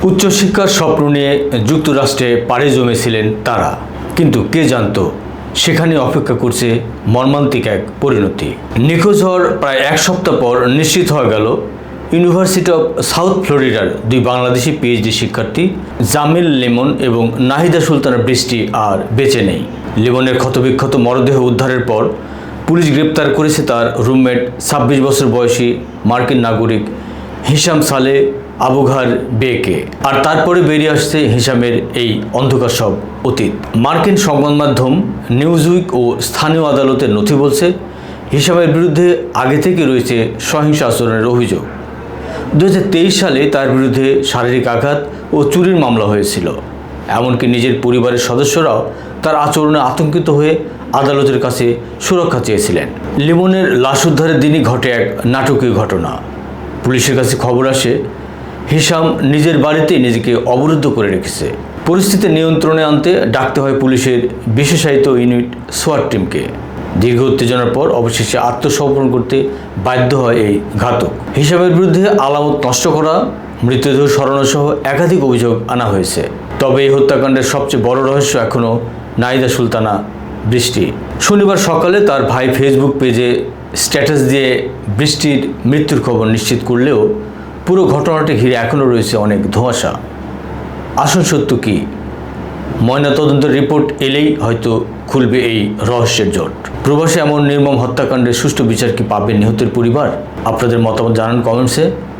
উচ্চশিক্ষার স্বপ্ন নিয়ে যুক্তরাষ্ট্রে পাড়ি জমেছিলেন তারা, কিন্তু কে জানত সেখানে অপেক্ষা করছে মর্মান্তিক এক পরিণতি। নিখোঁজ হওয়ার প্রায় এক সপ্তাহ পর নিশ্চিত হয়ে গেল ইউনিভার্সিটি অব সাউথ ফ্লোরিডার দুই বাংলাদেশি পিএইচডি শিক্ষার্থী জামিল লিমন এবং নাহিদা সুলতানা বৃষ্টি আর বেঁচে নেই। লিমনের ক্ষতবিক্ষত মরদেহ উদ্ধারের পর পুলিশ গ্রেপ্তার করেছে তার রুমমেট ২৬ বছর বয়সী মার্কিন নাগরিক হিশাম সালে আবুঘার বেকে। আর তারপরে বেরিয়ে আসছে হিশামের এই অন্ধকার সব অতীত। মার্কিন সংবাদ মাধ্যম নিউজউইক ও স্থানীয় আদালতের নথি বলছে, হিশামের বিরুদ্ধে আগে থেকে রয়েছে সহিংস আচরণের অভিযোগ। ২০২৩ সালে তার বিরুদ্ধে শারীরিক আঘাত ও চুরির মামলা হয়েছিল। এমনকি নিজের পরিবারের সদস্যরাও তার আচরণে আতঙ্কিত হয়ে আদালতের কাছে সুরক্ষা চেয়েছিলেন। লিমনের লাশ উদ্ধারের দিনই ঘটে এক নাটকীয় ঘটনা। পুলিশের কাছে খবর আসে হিশাম নিজের বাড়িতে নিজেকে অবরুদ্ধ করে রেখেছে। পরিস্থিতি নিয়ন্ত্রণে আনতে ডাকতে হয় পুলিশের বিশেষায়িত ইউনিট সোয়াট টিমকে। দীর্ঘ উত্তেজনার পর অবশেষে আত্মসমর্পণ করতে বাধ্য হয় এই ঘাতক। হিশামের বিরুদ্ধে আলামত নষ্ট করা, মৃতদেহ সরানো সহ একাধিক অভিযোগ আনা হয়েছে। তবে এই হত্যাকাণ্ডের সবচেয়ে বড় রহস্য এখনও নাহিদা সুলতানা বৃষ্টি। শনিবার সকালে তার ভাই ফেসবুক পেজে স্ট্যাটাস দিয়ে বৃষ্টির মৃত্যুর খবর নিশ্চিত করলেও পুরো ঘটনাটি ঘিরে এখনও রয়েছে অনেক ধোঁয়াশা। আসল সত্য কী? ময়নাতদন্তের রিপোর্ট এলেই হয়তো খুলবে এই রহস্যের জট। প্রবাসে এমন নির্মম হত্যাকাণ্ডের সুষ্ঠু বিচার কি পাবে নিহতের পরিবার? আপনাদের মতামত জানান কমেন্টসে।